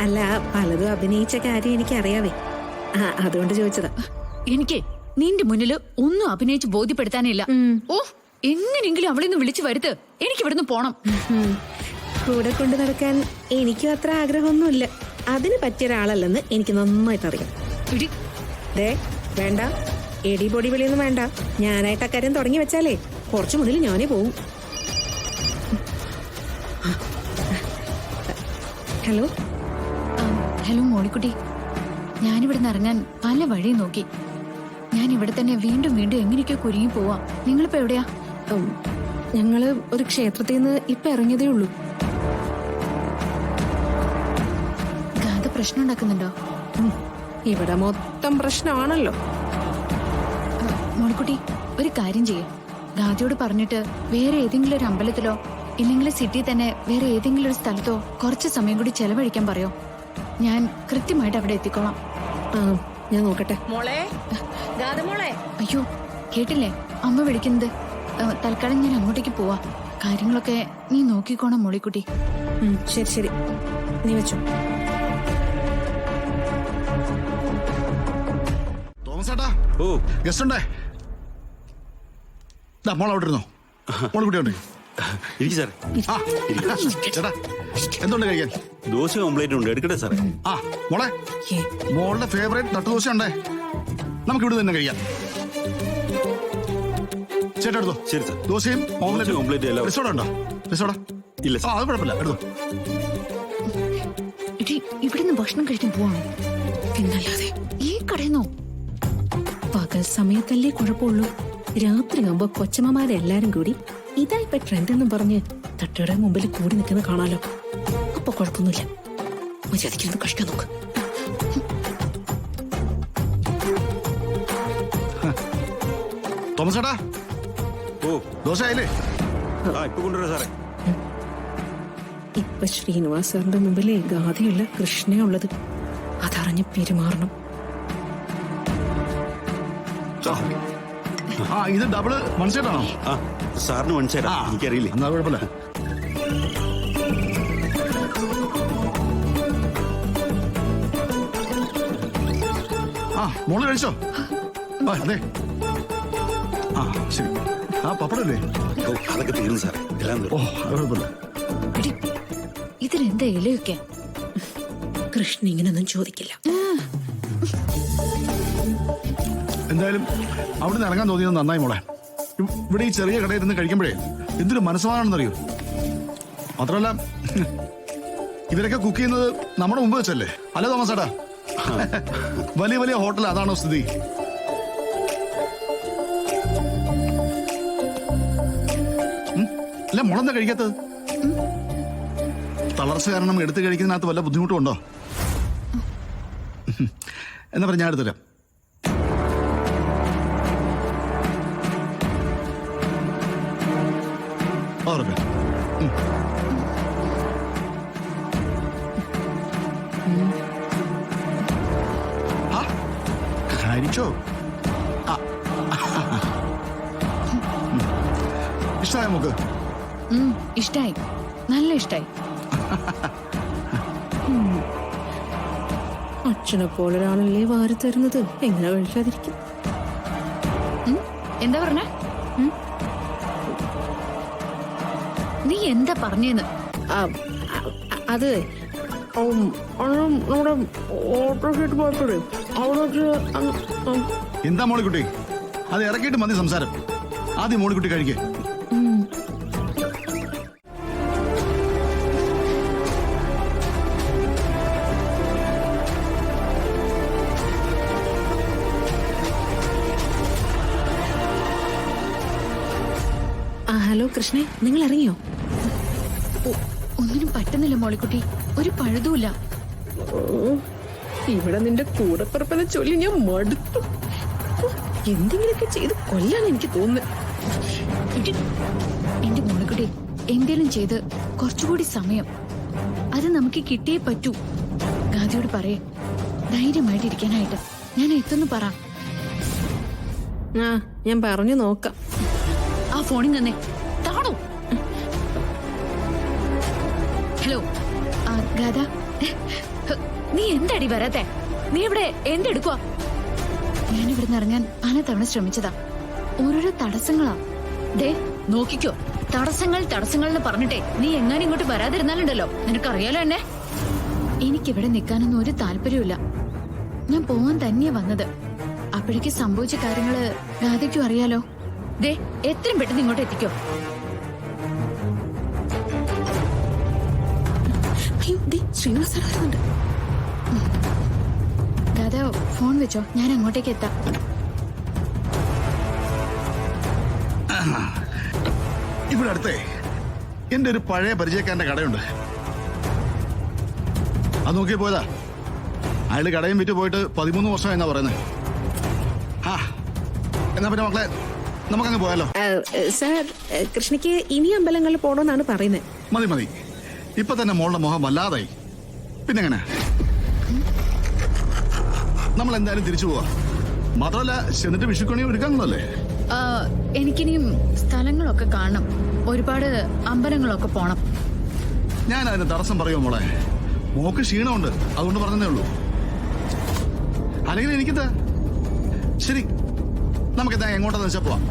അല്ല, പലതും അഭിനയിച്ച കാര്യം എനിക്ക് അറിയാവേ. അതുകൊണ്ട് ചോദിച്ചതാ. എനിക്ക് നിന്റെ മുന്നില് ഒന്നും അഭിനയിച്ച് ബോധ്യപ്പെടുത്താനില്ല. ഓ, എങ്ങനെയെങ്കിലും അവളെ ഒന്ന് വിളിച്ചു വരുത്ത്. എനിക്ക് ഇവിടുന്ന് പോണം. കൂടെ കൊണ്ടു നടക്കാൻ എനിക്കും അത്ര ആഗ്രഹമൊന്നുമില്ല. അതിന് പറ്റിയ ഒരാളല്ലെന്ന് എനിക്ക് നന്നായിട്ട് അറിയാം. വേണ്ട, എടി പൊടി വിളിയൊന്നും വേണ്ട. ഞാനായിട്ട് അക്കാര്യം തുടങ്ങി വെച്ചാലേ കുറച്ചു മുതൽ ഞാനേ പോവും. ഹലോ ഹലോ മോളിക്കുട്ടി, ഞാനിവിടുന്ന് ഇറങ്ങാൻ പല വഴി നോക്കി. ഞാൻ ഇവിടെ തന്നെ വീണ്ടും വീണ്ടും എങ്ങനെയൊക്കെ കുരുങ്ങി പോവാ. നിങ്ങളിപ്പോ എവിടെയാ? ഞങ്ങള് ഒരു ക്ഷേത്രത്തിൽ നിന്ന് ഇപ്പൊ ഇറങ്ങിയതേ ഉള്ളൂ. ഗാഥ പ്രശ്നം ഉണ്ടാക്കുന്നുണ്ടോ? ഇവിടെ മൊത്തം പ്രശ്നമാണല്ലോ. മോളിക്കുട്ടി, ഒരു കാര്യം ചെയ്യേ. ഗാഥയോട് പറഞ്ഞിട്ട് വേറെ ഏതെങ്കിലും ഒരു അമ്പലത്തിലോ ഇല്ലെങ്കിൽ സിറ്റി തന്നെ വേറെ ഏതെങ്കിലും ഒരു സ്ഥലത്തോ കുറച്ച് സമയം കൂടി ചെലവഴിക്കാൻ പറയോ. ഞാൻ കൃത്യമായിട്ട് അവിടെ എത്തിക്കോളാം. ഞാൻ നോക്കട്ടെ. അയ്യോ, കേട്ടില്ലേ അമ്മ വിളിക്കുന്നത്? തൽക്കാലം ഞാൻ അങ്ങോട്ടേക്ക് പോവാ. കാര്യങ്ങളൊക്കെ നീ നോക്കിക്കോണം മോളിക്കുട്ടി. ശരി ശരി, നീ വെച്ചോ. തോമസേട്ടാ, ഓ ഗസ്റ്റ് ഉണ്ടേ. മോൾ അവിടെ ഇരുന്നോ? മോളിക്കുട്ടിയുണ്ട്. ചേട്ടാ, എന്തുണ്ട് കഴിക്കാൻ? ദോശ ഓംപ്ലേറ്റ് ഉണ്ട്, എടുക്കട്ടെ സാറേ? മോളെ, മോളുടെ ഫേവറേറ്റ് തട്ടുദോശ ഉണ്ടേ. നമുക്ക് ഇവിടെ തന്നെ കഴിക്കാം. ചേട്ടാ എടുത്തോ. ശരി സാർ. ദോശയും ഓംപ്ലേറ്റ് റിസോർട്ട് ഉണ്ടോ? റിസോർട്ട് ഇല്ല. അത് കുഴപ്പമില്ല, എടുത്തോ. ഇവിടുന്ന് ഭക്ഷണം കഴിക്കാൻ പോവാണോ? പിന്നല്ലാതെ. ഈ കടയെന്നോ? പകൽ സമയത്തല്ലേ കുഴപ്പമുള്ളൂ. രാത്രി ആകുമ്പോ കൊച്ചമ്മമാരെല്ലാരും കൂടി ഇതായിപ്പോ ട്രെൻഡ് എന്നും പറഞ്ഞ് തട്ടയുടെ മുമ്പിൽ കൂടി നിൽക്കുന്ന കാണാലോ. അപ്പൊ കുഴപ്പമൊന്നുമില്ല. മര്യാദയ്ക്ക് കഴിക്കാൻ നോക്ക്. തോമസ് ചേട്ടാ, ഓ ദോശ ആയില്ലേ? ഇപ്പൊ കൊണ്ടുവരാ സാറേ. ഇപ്പൊ ശ്രീനിവാസ് സാറിന്റെ മുമ്പിലേ ഗാഥയുള്ള കൃഷ്ണ ഉള്ളത്. അതറിഞ്ഞ് പെരുമാറണം. ഇത് ഡബിള് മനസ്സിലാണോ? സാറിന് മനസ്സിലാ, എനിക്കറിയില്ലേ. എന്നാ കുഴപ്പമില്ല. മോള് കഴിച്ചോ? അതെ. ശരി. പപ്പടല്ലേ? അതൊക്കെ തീർന്നു സാറേ, എല്ലാം. ഓ, കുഴപ്പമില്ല. ഇതിലെന്താ ഇലയൊക്കെ? കൃഷ്ണ ഇങ്ങനൊന്നും ചോദിക്കില്ല. എന്തായാലും അവിടുന്ന് ഇറങ്ങാൻ തോന്നിയത് നന്നായി മോളെ. ഇവിടെ ഈ ചെറിയ കടയിൽ നിന്ന് കഴിക്കുമ്പോഴേ എന്തൊരു മനസ്സമാണെന്നറിയോ. മാത്രമല്ല, ഇവരൊക്കെ കുക്ക് ചെയ്യുന്നത് നമ്മുടെ മുമ്പ് വെച്ചല്ലേ? അല്ലേ തോമസേട്ടാ? വലിയ വലിയ ഹോട്ടൽ അതാണോ സ്ഥിതി? അല്ല, മുളന്താ കഴിക്കാത്തത്? തളർച്ച കാരണം എടുത്ത് കഴിക്കുന്നതിനകത്ത് വല്ല ബുദ്ധിമുട്ടും ഉണ്ടോ? എന്നാ പറഞ്ഞ ഞാൻ എടുത്തുതരാം. കഴിച്ചോ? ഇഷ്ടായ നമുക്ക്? ഇഷ്ടായി, നല്ല ഇഷ്ടായി. അച്ഛനെ പോലെ ഒരാളല്ലേ വാരി തരുന്നത്. എങ്ങനെ കഴിക്കാതിരിക്കും? എന്താ പറഞ്ഞ? നീ എന്താ പറഞ്ഞേന്ന്? അത് നമ്മുടെ ഓട്ടോഷീറ്റ് പോയപ്പോഴേ അവിടെ. എന്താ മോളിക്കുട്ടി, അത് ഇറക്കിയിട്ട് മതി സംസാരം. ആദ്യം മോളിക്കുട്ടി കഴിക്കേ. ഹലോ കൃഷ്ണേ, നിങ്ങൾ ഇറങ്ങിയോ? ഒന്നിനും പറ്റുന്നില്ല മോളിക്കുട്ടി, ഒരു പഴുതുമില്ല. ഇവിടെ നിന്റെ കൂടപ്പിറപ്പിനെ ചൊല്ലി ഞാൻ മടുത്തു. എന്തെങ്കിലുമൊക്കെ ചെയ്ത് കൊല്ലാൻ എനിക്ക് തോന്നുന്നു. എന്റെ മോളിക്കുട്ടി, എന്തേലും ചെയ്ത് കുറച്ചുകൂടി സമയം അത് നമുക്ക് കിട്ടിയേ പറ്റൂ. ഗാദിയോട് പറയേ ധൈര്യമായിട്ടിരിക്കാനായിട്ട്. ഞാൻ എത്തുന്നു പറ. ഞാൻ പറഞ്ഞു നോക്കാം. ആ ഫോണിൽ തന്നെ താണോ? ഹലോ ഗാദ, നീ എന്താടി വരാത്തെ? നീ ഇവിടെ എന്തെടുക്കുക? ഞാൻ ഇവിടുന്ന് ഇറങ്ങാൻ പലതവണ ശ്രമിച്ചതാ. ഓരോരോ തടസ്സങ്ങളാ. ദേ നോക്കിക്കോ, തടസ്സങ്ങൾ എന്ന് പറഞ്ഞിട്ടേ നീ എങ്ങനെ ഇങ്ങോട്ട് വരാതിരുന്നാലുണ്ടല്ലോ, നിനക്കറിയാലോ എന്നെ. എനിക്കിവിടെ നിൽക്കാനൊന്നും ഒരു താല്പര്യമില്ല. ഞാൻ പോവാൻ തന്നെയാ വന്നത്. അപ്പോഴേക്ക് സംഭവിച്ച കാര്യങ്ങള് രാധയ്ക്കും അറിയാലോ. ദേ എത്രയും പെട്ടെന്ന് ഇങ്ങോട്ട് എത്തിക്കോ. അയ്യോ ദേ ശ്രീനിവാസ സാർ വരുന്നുണ്ട്. രാധ ഫോൺ വെച്ചോ, ഞാൻ അങ്ങോട്ടേക്ക് എത്താം. ഇവിടെ അടുത്തേ എന്റെ ഒരു പഴയ പരിചയക്കാരന്റെ കടയുണ്ട്. അത് നോക്കി പോയതാ. അയാള് കടയും വിറ്റ് പോയിട്ട് 13 വർഷം എന്നാ പറയുന്നത്. ആ എന്നാ പിന്നെ മക്കളെ നമുക്കങ്ങ് പോയാലോ? സാർ കൃഷ്ണയ്ക്ക് ഇനി അമ്പലങ്ങളിൽ പോണോന്നാണ് പറയുന്നത്. മതി മതി, ഇപ്പൊ തന്നെ മോളുടെ മുഖം വല്ലാതായി. പിന്നെങ്ങനെ, നമ്മൾ എന്തായാലും തിരിച്ചു പോവാ. മാത്രമല്ല ചെന്നിട്ട് വിഷുക്കണി ഒരുക്കാങ്ങളല്ലേ. എനിക്കിനിയും സ്ഥലങ്ങളൊക്കെ കാണണം, ഒരുപാട് അമ്പലങ്ങളൊക്കെ പോണം. ഞാൻ അതിന് തടസ്സം പറയുമോ മോളെ? മോക്ക് ക്ഷീണമുണ്ട്, അതുകൊണ്ട് പറഞ്ഞതേ ഉള്ളൂ. അല്ലെങ്കിൽ എനിക്കെന്താ? ശരി, നമുക്കെന്താ എങ്ങോട്ടാന്ന് വെച്ചാ പോവാം.